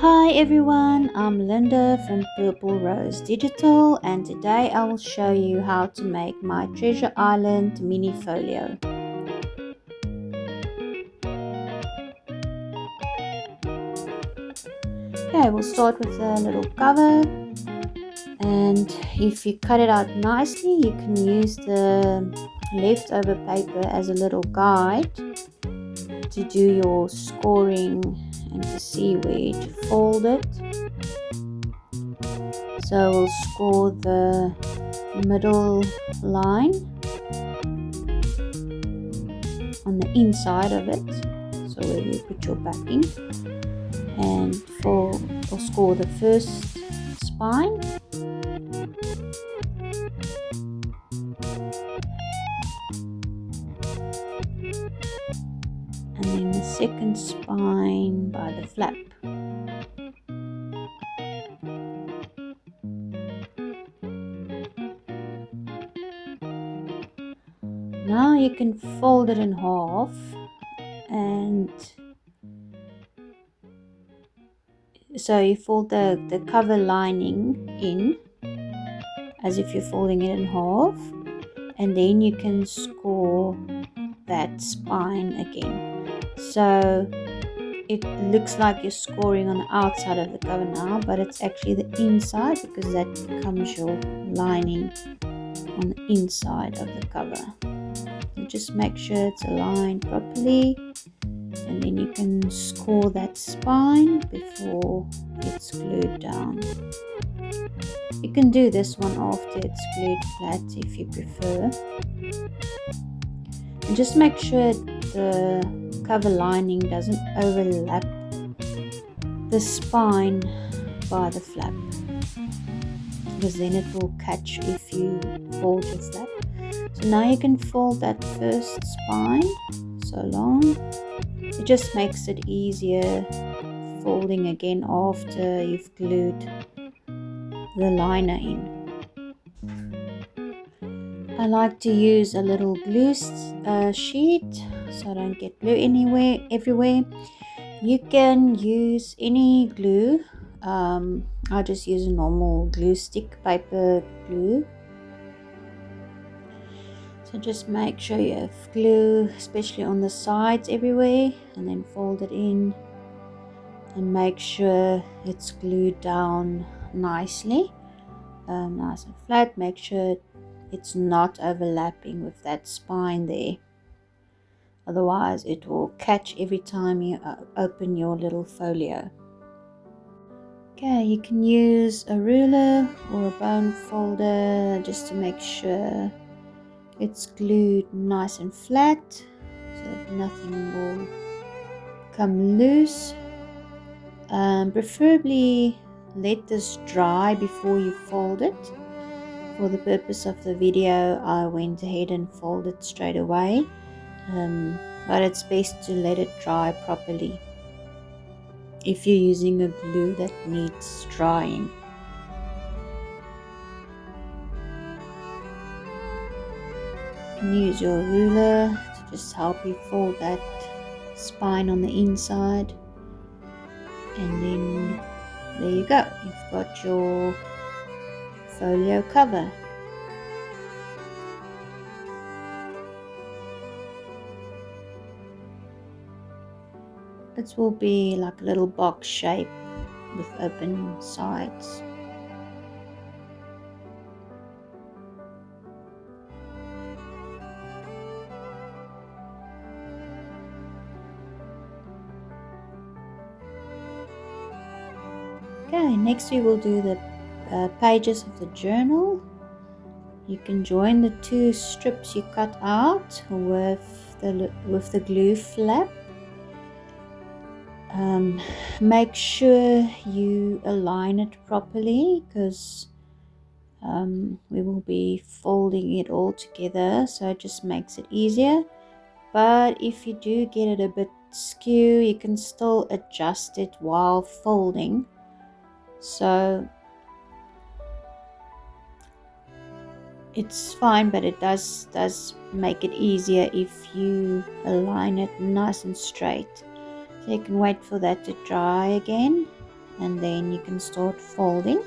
Hi everyone, I'm Linda from Purple Rose Digital, and today I will show you how to make my Treasure Island mini folio. Okay, we'll start with a little cover, and if you cut it out nicely you can use the leftover paper as a little guide to do your scoring and to see where to fold it. So we'll score the middle line on the inside of it, so where you put your backing, and we'll score the first spine, and then the second spine by the flap. Now you can fold it in half, and so you fold the cover lining in as if you're folding it in half, and then you can score that spine again. So it looks like you're scoring on the outside of the cover now, but it's actually the inside, because that becomes your lining on the inside of the cover. So just make sure it's aligned properly, and then you can score that spine before it's glued down. You can do this one after it's glued flat if you prefer. And just make sure the cover lining doesn't overlap the spine by the flap, because then it will catch if you fold your flap. So now you can fold that first spine so long. It just makes it easier folding again after you've glued the liner in. I like to use a little glue sheet so I don't get glue everywhere. You can use any glue. I just use a normal glue stick, paper glue. So just make sure you have glue, especially on the sides everywhere, and then fold it in and make sure it's glued down nicely, nice and flat. Make sure it's not overlapping with that spine there, otherwise it will catch every time you open your little folio. Okay, you can use a ruler or a bone folder just to make sure it's glued nice and flat so that nothing will come loose. Preferably let this dry before you fold it. For the purpose of the video, I went ahead and folded straight away, but it's best to let it dry properly if you're using a glue that needs drying. You can use your ruler to just help you fold that spine on the inside, and then there you go, you've got your folio cover. It will be like a little box shape with open sides. Okay, next we will do the pages of the journal. You can join the two strips you cut out with the glue flap. Make sure you align it properly, because we will be folding it all together, so it just makes it easier. But if you do get it a bit skew, you can still adjust it while folding. So it's fine, but it does make it easier if you align it nice and straight. So you can wait for that to dry again, and then you can start folding.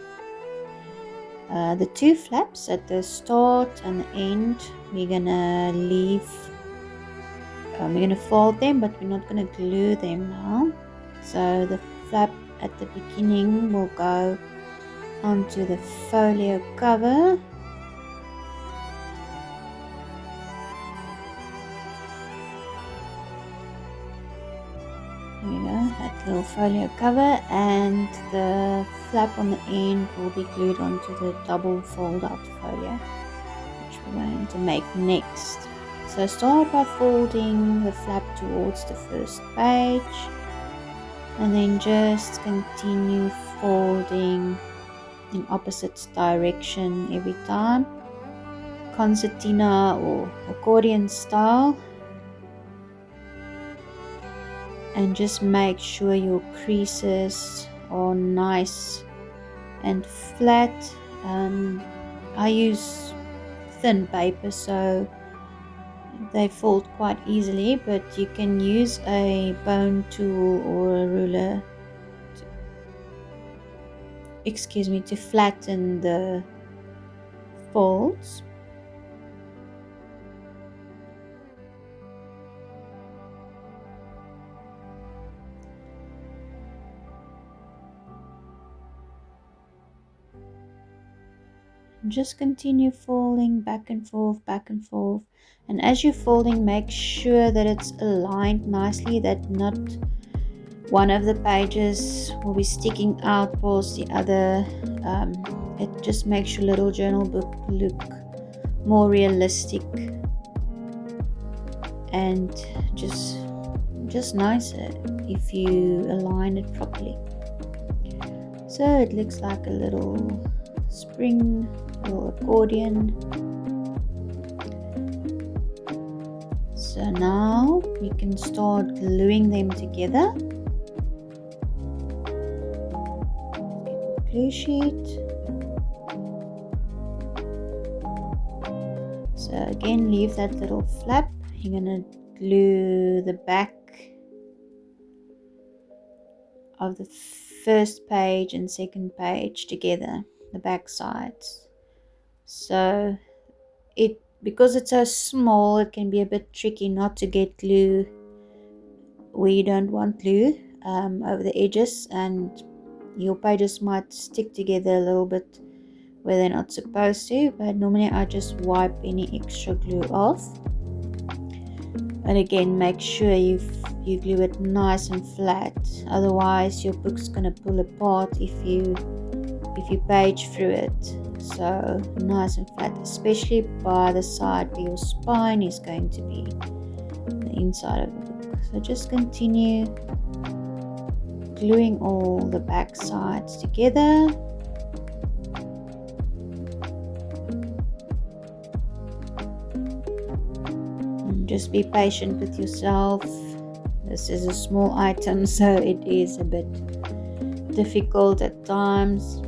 The two flaps at the start and the end, we're gonna fold them, but we're not gonna glue them now. So the flap at the beginning will go onto the folio cover. There we go, that little folio cover, and the flap on the end will be glued onto the double fold out folio, which we're going to make next. So start by folding the flap towards the first page, and then just continue folding in opposite direction every time, concertina or accordion style. And just make sure your creases are nice and flat. I use thin paper, so they fold quite easily, but you can use a bone tool or a ruler to flatten the folds. Just continue folding back and forth, and as you're folding, make sure that it's aligned nicely, that not one of the pages will be sticking out past the other. It just makes your little journal book look more realistic and just nicer if you align it properly. So it looks like a little spring or accordion. So now we can start gluing them together. Get the glue sheet. So again, leave that little flap. You're gonna glue the back of the first page and second page together, the back sides. So because it's so small, it can be a bit tricky not to get glue where you don't want glue over the edges, and your pages might stick together a little bit where they're not supposed to, but normally I just wipe any extra glue off. But again, make sure you glue it nice and flat, otherwise your book's gonna pull apart if you page through it. So nice and flat, especially by the side where your spine is going to be, the inside of the book. So just continue gluing all the back sides together. And just be patient with yourself. This is a small item, so it is a bit difficult at times.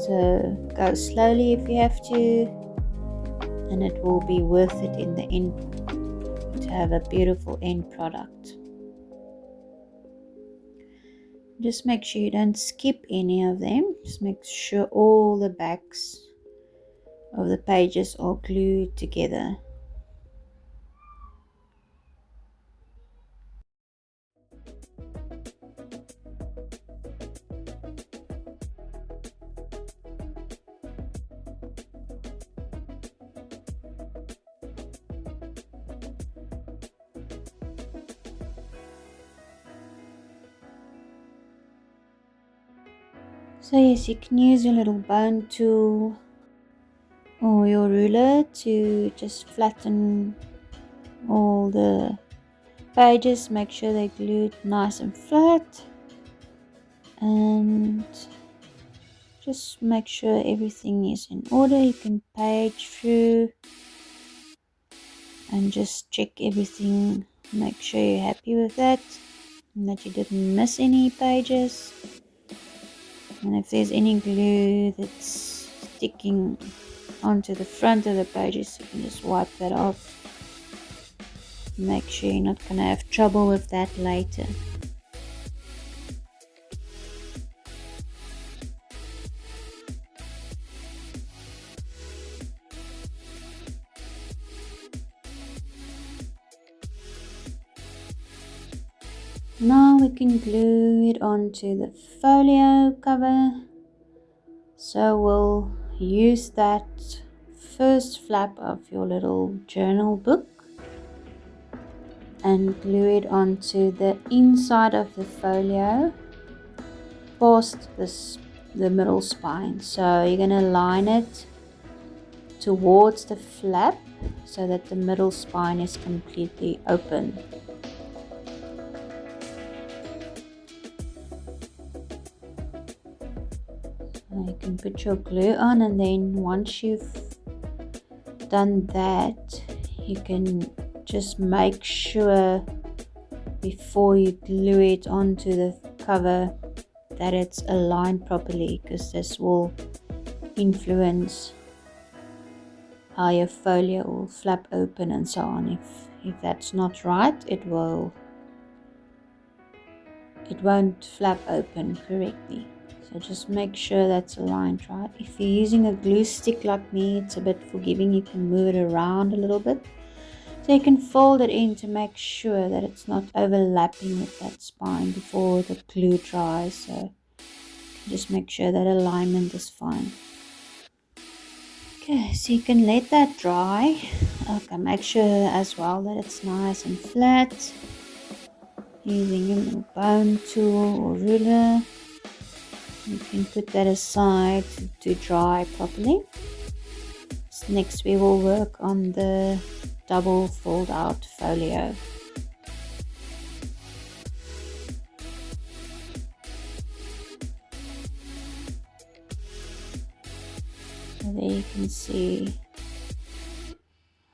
So go slowly if you have to, and it will be worth it in the end to have a beautiful end product. Just make sure you don't skip any of them. Just make sure all the backs of the pages are glued together. So yes, you can use your little bone tool or your ruler to just flatten all the pages. Make sure they're glued nice and flat, and just make sure everything is in order. You can page through and just check everything, make sure you're happy with that and that you didn't miss any pages. And if there's any glue that's sticking onto the front of the pages, you can just wipe that off. Make sure you're not going to have trouble with that later. Now we can glue it onto the folio cover. So we'll use that first flap of your little journal book and glue it onto the inside of the folio past the middle spine. So you're going to line it towards the flap so that the middle spine is completely open. You can put your glue on, and then once you've done that, you can just make sure before you glue it onto the cover that it's aligned properly, because this will influence how your folio will flap open and so on. If that's not right, it won't flap open correctly. So just make sure that's aligned right. If you're using a glue stick like me, it's a bit forgiving. You can move it around a little bit. So you can fold it in to make sure that it's not overlapping with that spine before the glue dries. So just make sure that alignment is fine. Okay, so you can let that dry. Okay, make sure as well that it's nice and flat. Using a little bone tool or ruler, you can put that aside to dry properly. So next we will work on the double fold out folio. So there you can see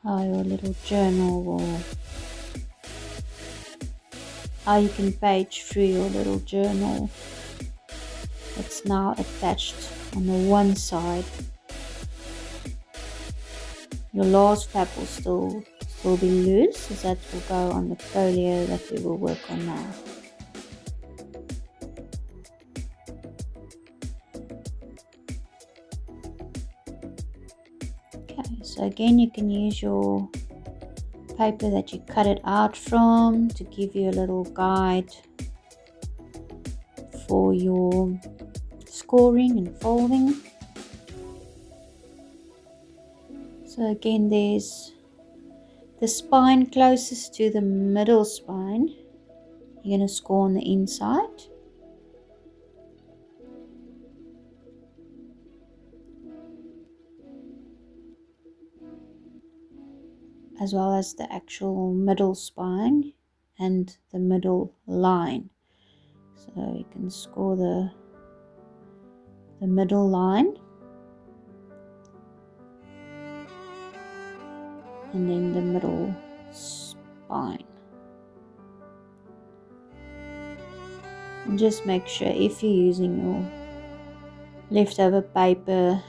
how your little journal how you can page through your little journal. It's now attached on the one side. Your last flap will still be loose, as that will go on the folio that we will work on now. Okay, so again you can use your paper that you cut it out from to give you a little guide for your scoring and folding. So again, there's the spine closest to the middle spine. You're going to score on the inside. As well as the actual middle spine and the middle line. So you can score the middle line. And then the middle spine. And just make sure if you're using your leftover paper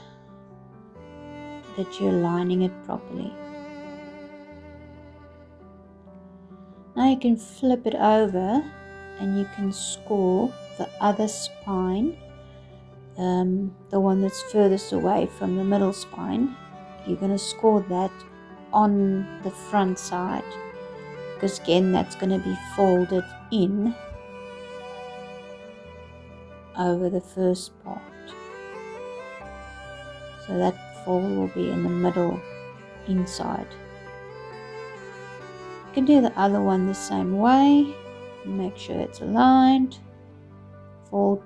that you're lining it properly. Now you can flip it over and you can score the other spine, the one that's furthest away from the middle spine. You're going to score that on the front side, because again that's going to be folded in over the first part. So that fold will be in the middle inside. You can do the other one the same way. Make sure it's aligned. Fold,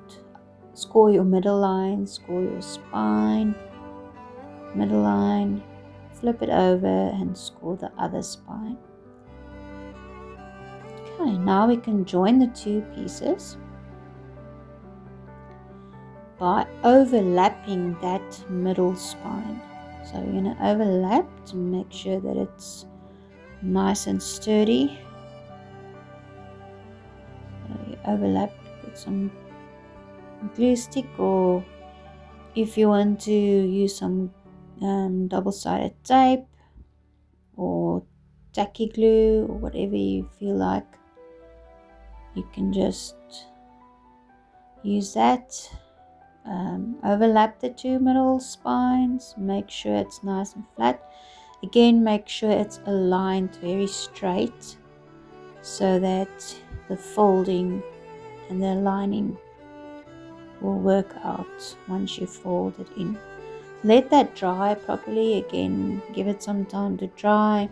score your middle line, score your spine, middle line, flip it over and score the other spine. Okay, now we can join the two pieces by overlapping that middle spine. So you're going to overlap to make sure that it's nice and sturdy. So you overlap, put some glue stick, or if you want to use some double-sided tape or tacky glue or whatever you feel like, you can just use that. Overlap the two middle spines, make sure it's nice and flat. Again, make sure it's aligned very straight so that the folding and the lining will work out once you fold it in. Let that dry properly. Again, give it some time to dry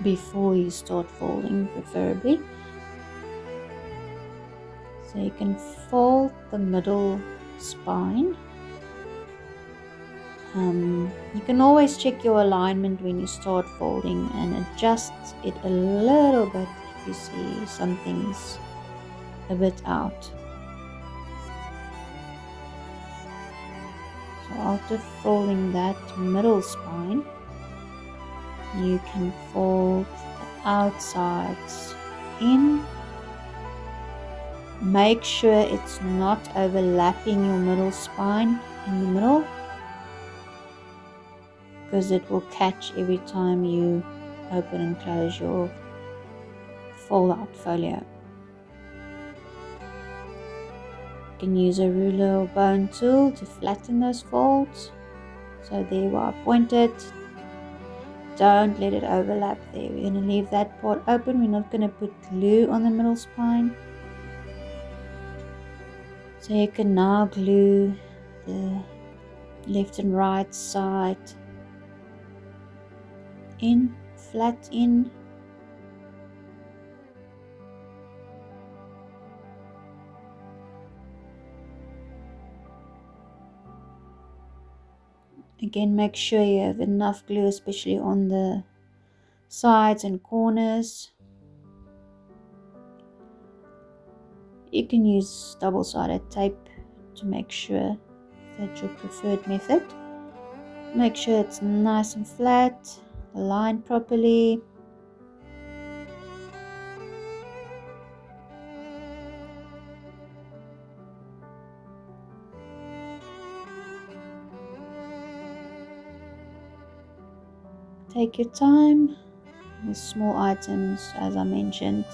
before you start folding, preferably. So you can fold the middle spine. You can always check your alignment when you start folding and adjust it a little bit if you see something's a bit out. So after folding that middle spine, you can fold the outsides in. Make sure it's not overlapping your middle spine in the middle, because it will catch every time you open and close your fold out folio. You can use a ruler or bone tool to flatten those folds. So there where I pointed, don't let it overlap there. We're going to leave that part open. We're not going to put glue on the middle spine. So you can now glue the left and right side in, flat in. Again, make sure you have enough glue, especially on the sides and corners. You can use double-sided tape to make sure that's your preferred method. Make sure it's nice and flat, aligned properly. Take your time. With small items, as I mentioned,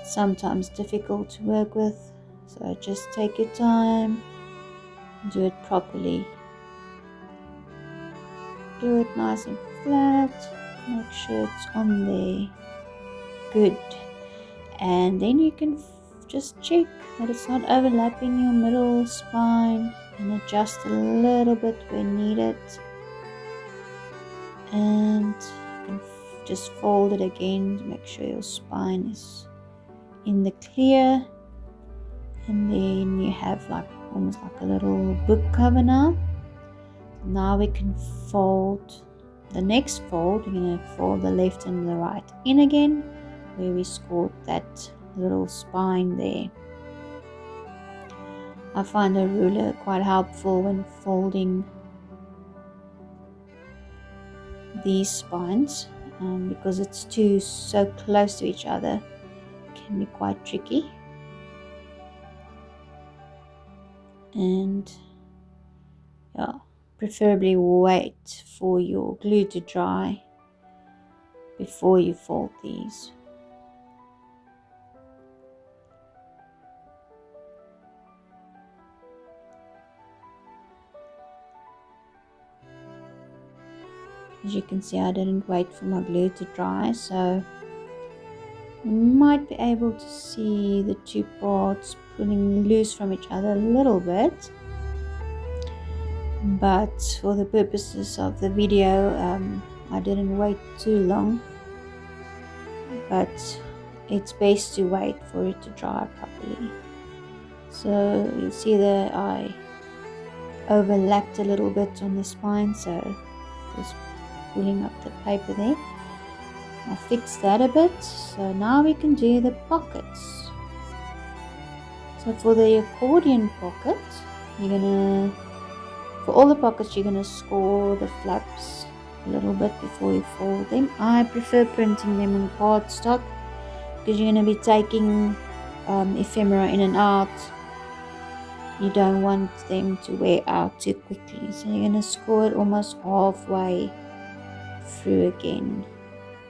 sometimes difficult to work with, so just take your time, do it properly. Do it nice and flat, make sure it's on there, good. And then you can just check that it's not overlapping your middle spine and adjust a little bit where needed. And you can just fold it again to make sure your spine is in the clear. And then you have like almost like a little book cover now. Now we can fold the next fold. We're going to fold the left and the right in again, where we scored that little spine there. I find a ruler quite helpful when folding these spines, because it's so close to each other. It can be quite tricky. And yeah, preferably wait for your glue to dry before you fold these. As you can see, I didn't wait for my glue to dry, so you might be able to see the two parts pulling loose from each other a little bit. But for the purposes of the video, I didn't wait too long. But it's best to wait for it to dry properly. So you'll see that I overlapped a little bit on the spine, so just pulling up the paper there. I'll fix that a bit. So now we can do the pockets. So for the accordion pocket, for all the pockets, you're gonna score the flaps a little bit before you fold them. I prefer printing them on cardstock because you're gonna be taking ephemera in and out. You don't want them to wear out too quickly, so you're gonna score it almost halfway through again.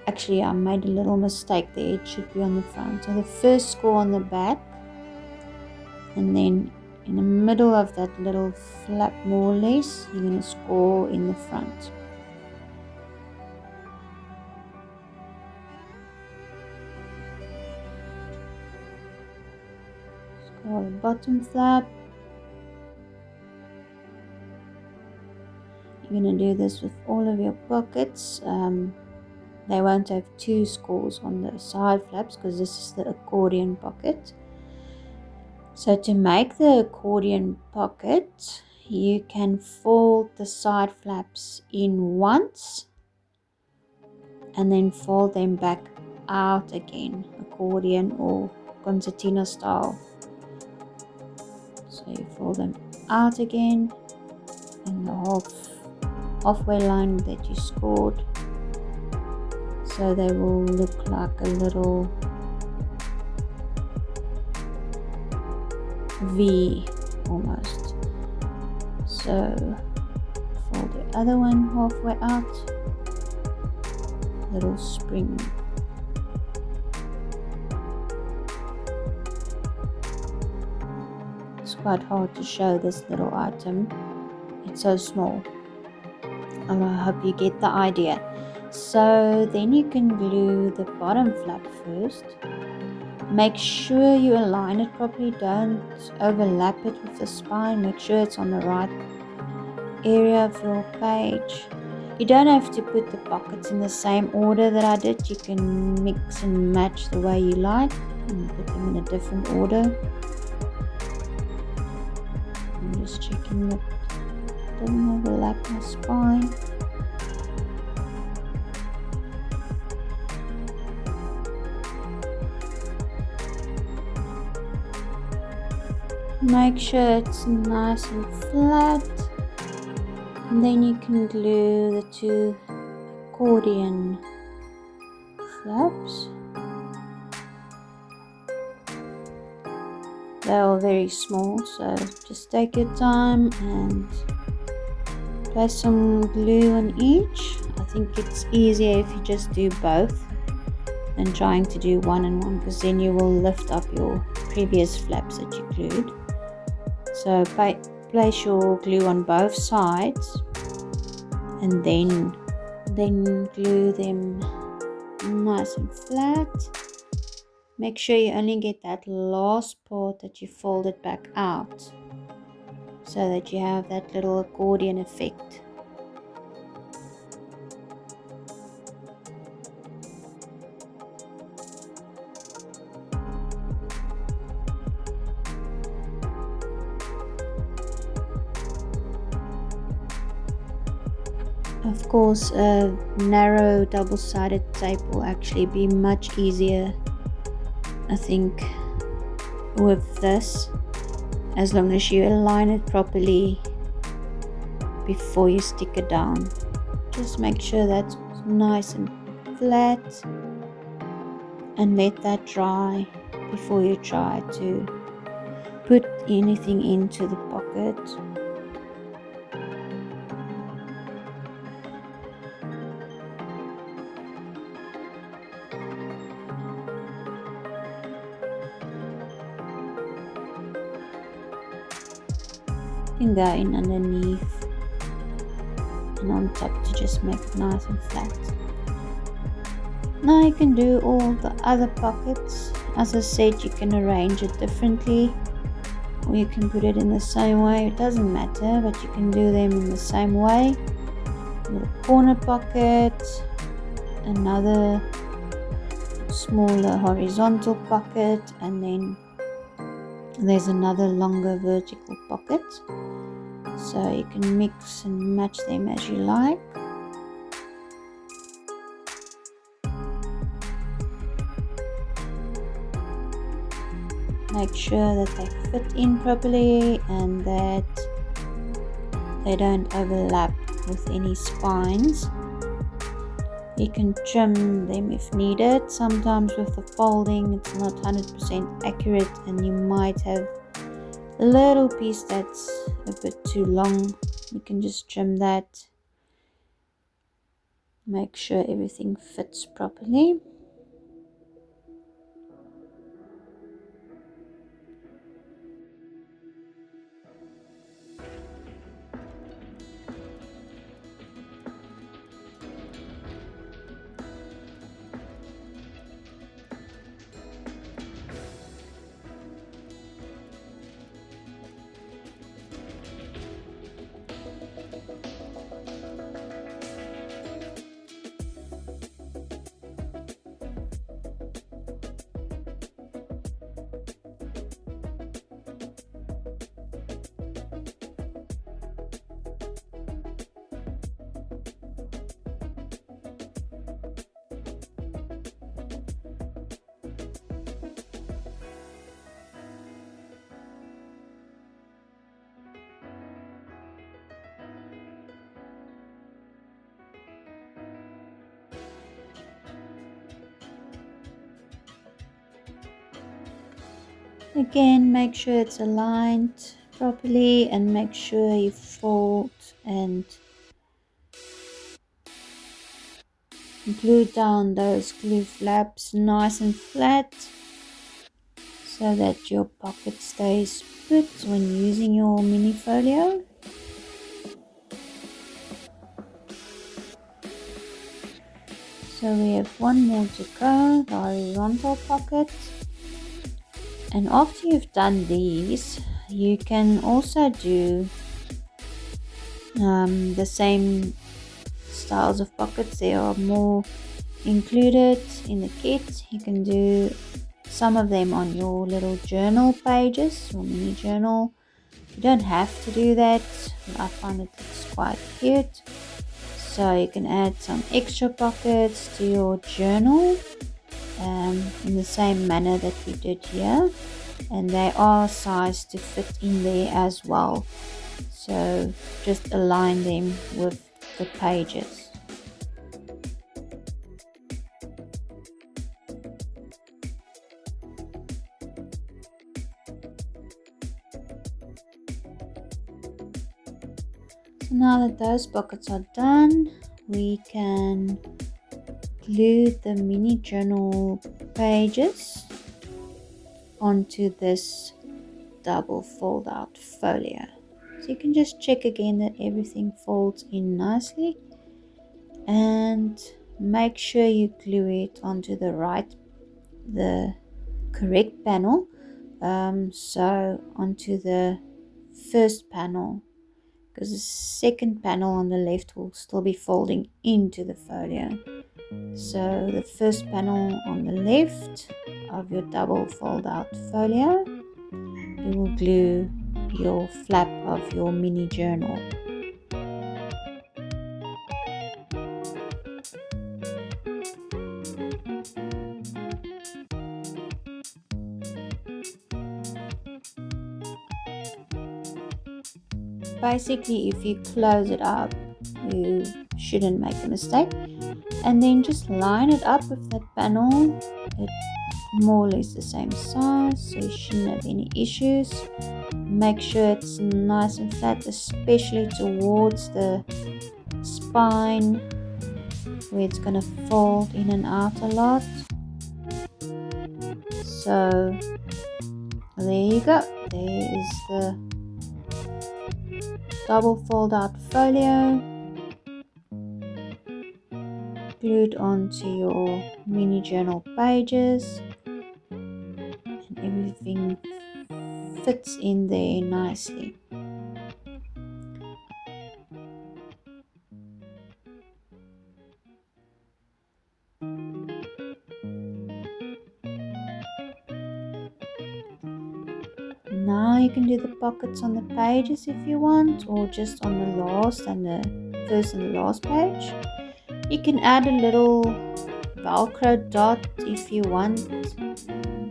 Actually, I made a little mistake there. It should be on the front. So the first score on the back, and then in the middle of that little flap, more or less, you're going to score in the front. for the bottom flap. You're going to do this with all of your pockets. They won't have two scores on the side flaps because this is the accordion pocket. So to make the accordion pocket, you can fold the side flaps in once and then fold them back out again, accordion or concertina style. So you fold them out again in the halfway line that you scored, so they will look like a little V almost. So fold the other one halfway out, little spring. It's quite hard to show this little item, it's so small. I hope you get the idea. So then you can glue the bottom flap first. Make sure you align it properly, don't overlap it with the spine. Make sure it's on the right area of your page. You don't have to put the pockets in the same order that I did. You can mix and match the way you like and put them in a different order. I'm just checking that it doesn't overlap my spine. Make sure it's nice and flat, and then you can glue the two accordion flaps. They're all very small, so just take your time and place some glue on each. I think it's easier if you just do both than trying to do one and one, because then you will lift up your previous flaps that you glued. So place your glue on both sides and then glue them nice and flat. Make sure you only get that last part that you folded back out, so that you have that little accordion effect. Of course, a narrow double-sided tape will actually be much easier, I think, with this, as long as you align it properly before you stick it down. Just make sure that's nice and flat and let that dry before you try to put anything into the pocket. Go in underneath and on top to just make it nice and flat. Now you can do all the other pockets. As I said, you can arrange it differently, or you can put it in the same way. It doesn't matter, but you can do them in the same way. A little corner pocket, another smaller horizontal pocket, and then there's another longer vertical pocket. So you can mix and match them as you like. Make sure that they fit in properly and that they don't overlap with any spines. You can trim them if needed. Sometimes with the folding it's not 100% accurate and you might have a little piece that's a bit too long. You can just trim that. Make sure everything fits properly. Again, make sure it's aligned properly and make sure you fold and glue down those glue flaps nice and flat so that your pocket stays put when using your mini folio. So we have one more to go, the horizontal pocket. And after you've done these, you can also do the same styles of pockets. There are more included in the kit. You can do some of them on your little journal pages, your mini journal. You don't have to do that. I find it looks quite cute. So you can add some extra pockets to your journal in the same manner that we did here. And they are sized to fit in there as well. So just align them with the pages. So now that those pockets are done, we can glue the mini journal pages onto this double fold out folio. So you can just check again that everything folds in nicely and make sure you glue it onto the correct panel. So onto the first panel, because the second panel on the left will still be folding into the folio. So the first panel on the left of your double fold out folio, you will glue your flap of your mini journal. Basically, if you close it up, you shouldn't make a mistake. And then just line it up with that panel. It's more or less the same size, so you shouldn't have any issues. Make sure it's nice and flat, especially towards the spine where it's going to fold in and out a lot. So there you go. There is the double fold out folio glued onto your mini journal pages, and everything fits in there nicely. Now you can do the pockets on the pages if you want, or just on the last and the first and the last page. You can add a little velcro dot if you want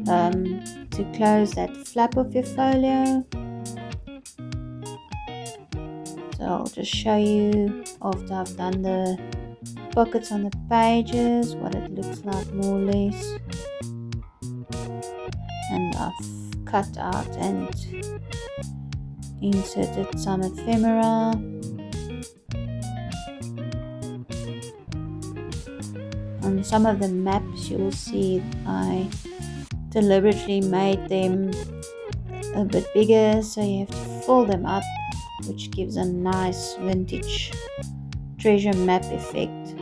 to close that flap of your folio. So I'll just show you after I've done the pockets on the pages what it looks like more or less. And I've cut out and inserted some ephemera. On some of the maps you will see I deliberately made them a bit bigger, so you have to fold them up, which gives a nice vintage treasure map effect.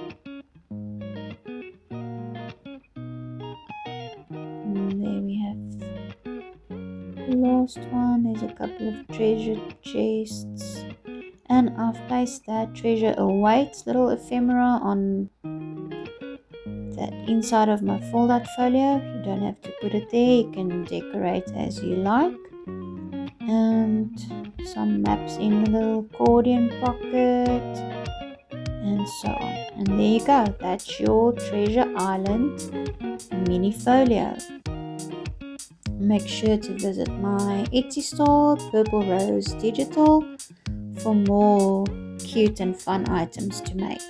And there we have the last one. There's a couple of treasure chests, and I've placed that treasure awaits little ephemera on the inside of my fold out folio. You don't have to put it there, you can decorate as you like. And some maps in the little accordion pocket, and so on. And there you go, that's your Treasure Island mini folio. Make sure to visit my Etsy store, Purple Rose Digital, for more cute and fun items to make.